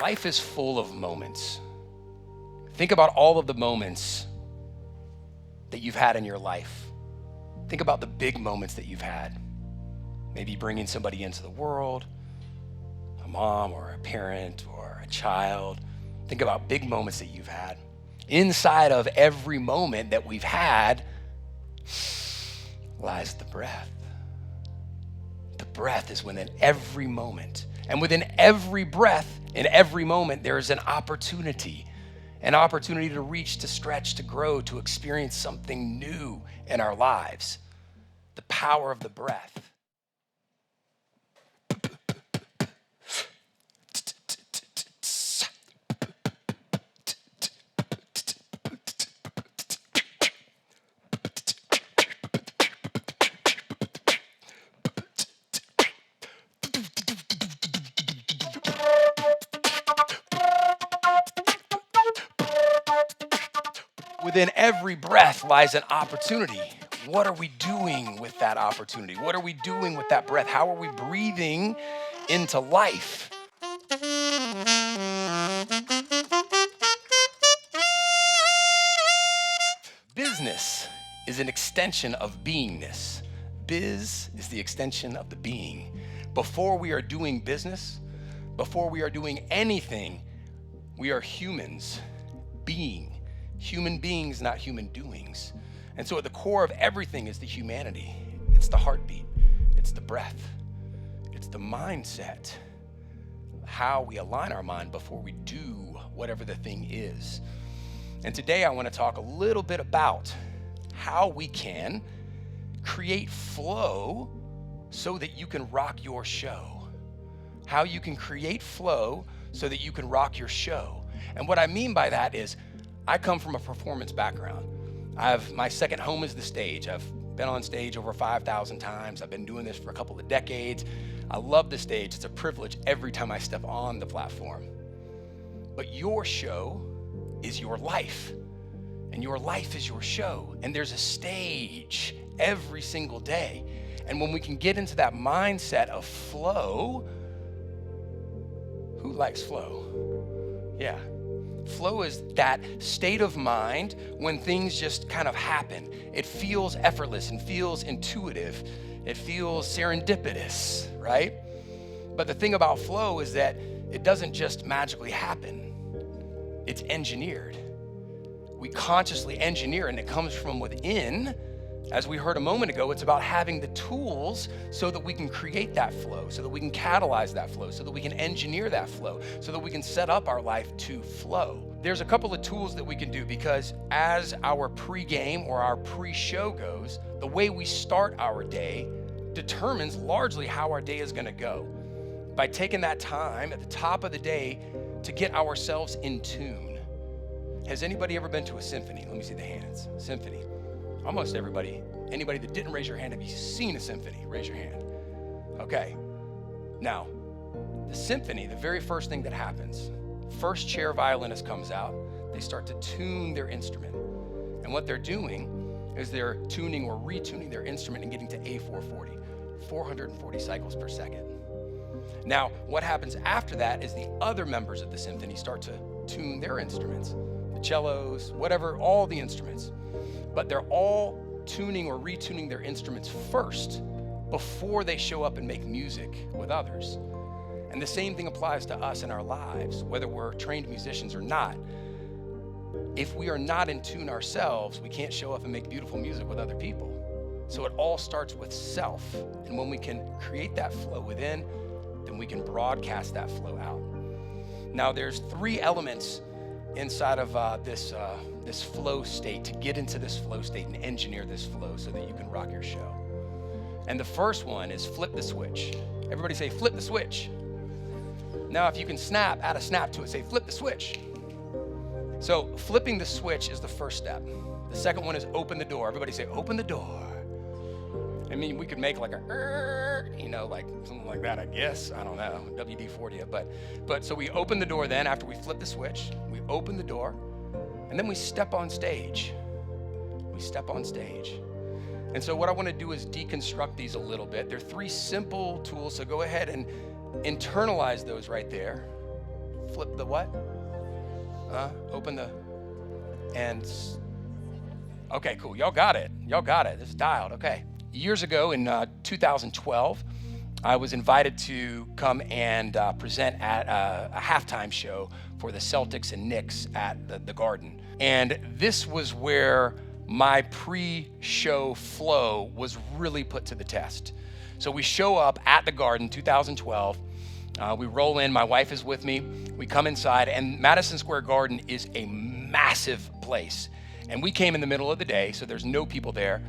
Life is full of moments. Think about all of the moments that you've had in your life. Think about the big moments that you've had. Maybe bringing somebody into the world, a mom or a parent or a child. Think about big moments that you've had. Inside of every moment that we've had lies the breath. The breath is within every moment. And within every breath, in every moment, there is an opportunity to reach, to stretch, to grow, to experience something new in our lives. The power of the breath. Within every breath lies an opportunity. What are we doing with that opportunity? What are we doing with that breath? How are we breathing into life? Business is an extension of beingness. Biz is the extension of the being. Before we are doing business, before we are doing anything, we are humans being. Human beings, not human doings. And so at the core of everything is the humanity. It's the heartbeat. It's the breath. It's the mindset. How we align our mind before we do whatever the thing is. And today I want to talk a little bit about how we can create flow so that you can rock your show. How you can create flow so that you can rock your show. And what I mean by that is I come from a performance background. My second home is the stage. I've been on stage over 5,000 times. I've been doing this for a couple of decades. I love the stage. It's a privilege every time I step on the platform. But your show is your life, and your life is your show. And there's a stage every single day. And when we can get into that mindset of flow, who likes flow? Yeah. Flow is that state of mind when things just kind of happen. It feels effortless and feels intuitive. It feels serendipitous, right? But the thing about flow is that it doesn't just magically happen. It's engineered. We consciously engineer, and it comes from within. As we heard a moment ago, it's about having the tools so that we can create that flow, so that we can catalyze that flow, so that we can engineer that flow, so that we can set up our life to flow. There's a couple of tools that we can do, because as our pre-game or our pre-show goes, the way we start our day determines largely how our day is going to go. By taking that time at the top of the day to get ourselves in tune. Has anybody ever been to a symphony? Let me see the hands. Symphony. Almost everybody. Anybody that didn't raise your hand, have you seen a symphony? Raise your hand. Okay. Now, the symphony, the very first thing that happens, first chair violinist comes out, they start to tune their instrument. And what they're doing is they're tuning or retuning their instrument and getting to A440, 440 cycles per second. Now, what happens after that is the other members of the symphony start to tune their instruments, the cellos, whatever, all the instruments. But they're all tuning or retuning their instruments first before they show up and make music with others. And the same thing applies to us in our lives, whether we're trained musicians or not. If we are not in tune ourselves, we can't show up and make beautiful music with other people. So it all starts with self. And when we can create that flow within, then we can broadcast that flow out. Now, there's 3 elements inside of this flow state, to get into this flow state and engineer this flow so that you can rock your show. And the first one is flip the switch. Everybody say, flip the switch. Now, if you can add a snap to it, say, flip the switch. So flipping the switch is the first step. The second one is open the door. Everybody say, open the door. I mean, we could make like like something like that, I guess. I don't know, WD-40 it. But so we open the door then after we flip the switch. We open the door, and then we step on stage. We step on stage. And so what I want to do is deconstruct these a little bit. They're 3 simple tools, so go ahead and internalize those right there. flip the what? Open the, and, okay, cool. Y'all got it. Y'all got it. It's dialed. Okay. Years ago in 2012, I was invited to come and present at a halftime show for the Celtics and Knicks at the Garden. And this was where my pre-show flow was really put to the test. So we show up at the Garden, 2012. We roll in, my wife is with me. We come inside, and Madison Square Garden is a massive place. And we came in the middle of the day, so there's no people there.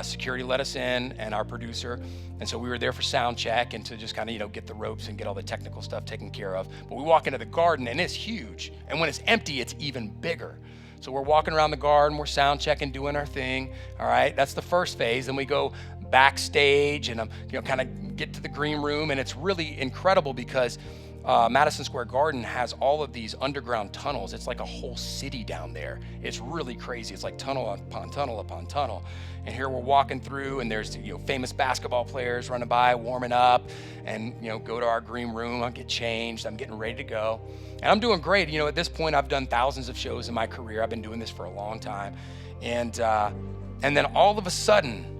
Security let us in, and our producer. And so we were there for sound check and to just kind of, get the ropes and get all the technical stuff taken care of. But we walk into the Garden, and it's huge. And when it's empty, it's even bigger. So we're walking around the Garden, we're sound checking, doing our thing. All right, that's the first phase. Then we go backstage and kind of get to the green room, and it's really incredible because Madison Square Garden has all of these underground tunnels. It's like a whole city down there. It's really crazy. It's like tunnel upon tunnel upon tunnel. And here we're walking through, and there's famous basketball players running by, warming up, and go to our green room. I get changed. I'm getting ready to go, and I'm doing great. At this point, I've done thousands of shows in my career. I've been doing this for a long time, and then all of a sudden,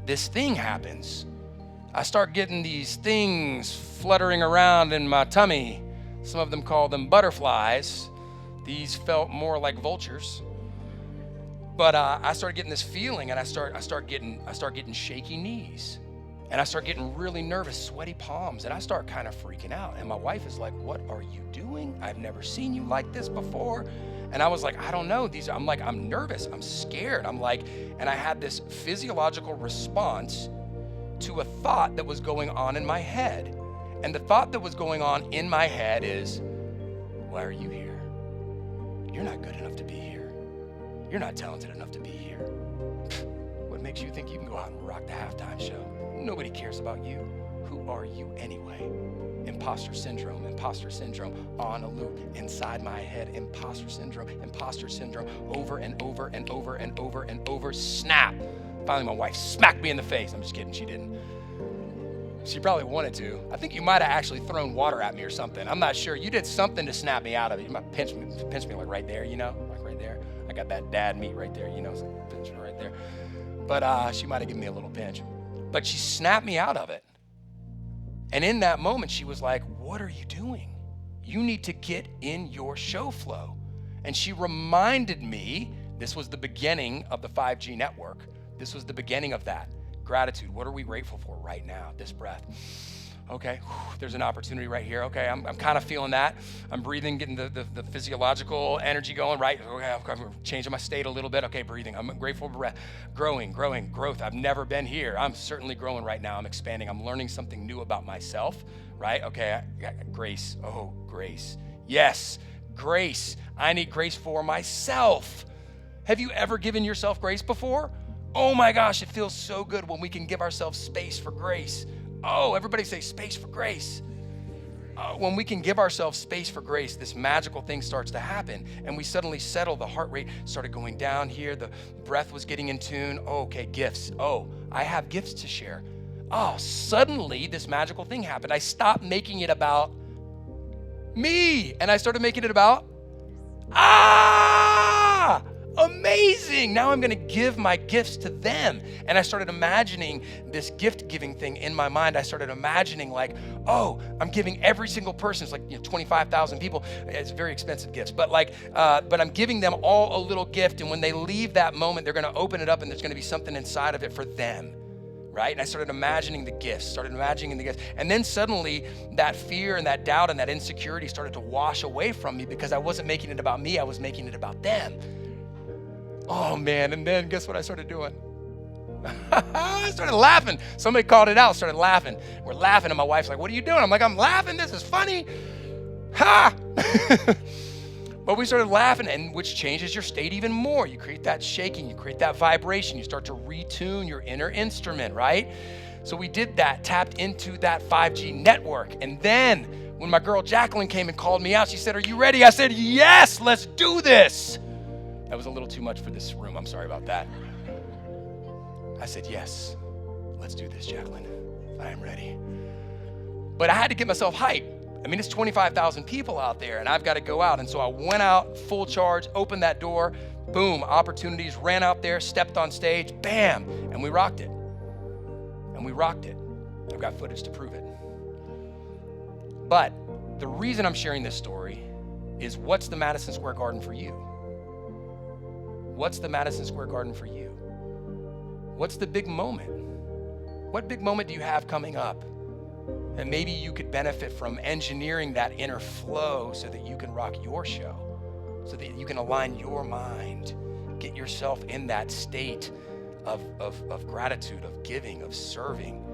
this thing happens. I start getting these things fluttering around in my tummy. Some of them call them butterflies. These felt more like vultures. But I started getting this feeling, and I start getting shaky knees, and I start getting really nervous, sweaty palms, and I start kind of freaking out. And my wife is like, "What are you doing? I've never seen you like this before." And I was like, "I don't know. I'm nervous. I'm scared." And I had this physiological response to a thought that was going on in my head. And the thought that was going on in my head is, "Why are you here? You're not good enough to be here. You're not talented enough to be here. What makes you think you can go out and rock the halftime show? Nobody cares about you. Who are you anyway?" Imposter syndrome on a loop inside my head. Imposter syndrome, over and over and over and over and over. Snap. Finally, my wife smacked me in the face. I'm just kidding, she didn't. She probably wanted to. I think you might have actually thrown water at me or something. I'm not sure. You did something to snap me out of it. You might pinch me like right there, like right there. I got that dad meat right there, so pinch me right there. But she might have given me a little pinch. But she snapped me out of it. And in that moment, she was like, "What are you doing? You need to get in your show flow." And she reminded me, this was the beginning of the 5G network. This was the beginning of that. Gratitude. What are we grateful for right now? This breath. Okay, there's an opportunity right here. Okay, I'm kind of feeling that. I'm breathing, getting the physiological energy going, right? Okay, I'm changing my state a little bit. Okay, breathing. I'm grateful for breath. Growing, growth. I've never been here. I'm certainly growing right now. I'm expanding. I'm learning something new about myself, right? Okay, I got grace. Oh, grace. Yes, grace. I need grace for myself. Have you ever given yourself grace before? Oh my gosh, it feels so good when we can give ourselves space for grace. Oh, everybody say space for grace. When we can give ourselves space for grace, this magical thing starts to happen, and we suddenly settle. The heart rate started going down here. The breath was getting in tune. Oh, okay, gifts. Oh, I have gifts to share. Oh, suddenly this magical thing happened. I stopped making it about me, and I started making it about, amazing. Now I'm going to give my gifts to them. And I started imagining this gift giving thing in my mind. I started imagining I'm giving every single person. It's like 25,000 people. It's very expensive gifts, but I'm giving them all a little gift. And when they leave that moment, they're going to open it up, and there's going to be something inside of it for them. Right? And I started imagining the gifts, And then suddenly that fear and that doubt and that insecurity started to wash away from me because I wasn't making it about me. I was making it about them. Oh man, and then guess what I started doing? I started laughing. Somebody called it out, started laughing. We're laughing, and my wife's like, "What are you doing?" I'm like, "I'm laughing, this is funny." Ha! But we started laughing, and which changes your state even more. You create that shaking, you create that vibration, you start to retune your inner instrument, right? So we did that, tapped into that 5G network. And then when my girl Jacqueline came and called me out, she said, "Are you ready?" I said, "Yes, let's do this." That was a little too much for this room. I'm sorry about that. I said, "Yes, let's do this, Jacqueline. I am ready." But I had to get myself hyped. I mean, it's 25,000 people out there and I've got to go out. And so I went out full charge, opened that door, boom, opportunities, ran out there, stepped on stage, bam, and we rocked it. And we rocked it. I've got footage to prove it. But the reason I'm sharing this story is, what's the Madison Square Garden for you? What's the Madison Square Garden for you? What's the big moment? What big moment do you have coming up? And maybe you could benefit from engineering that inner flow so that you can rock your show, so that you can align your mind, get yourself in that state of gratitude, of giving, of serving,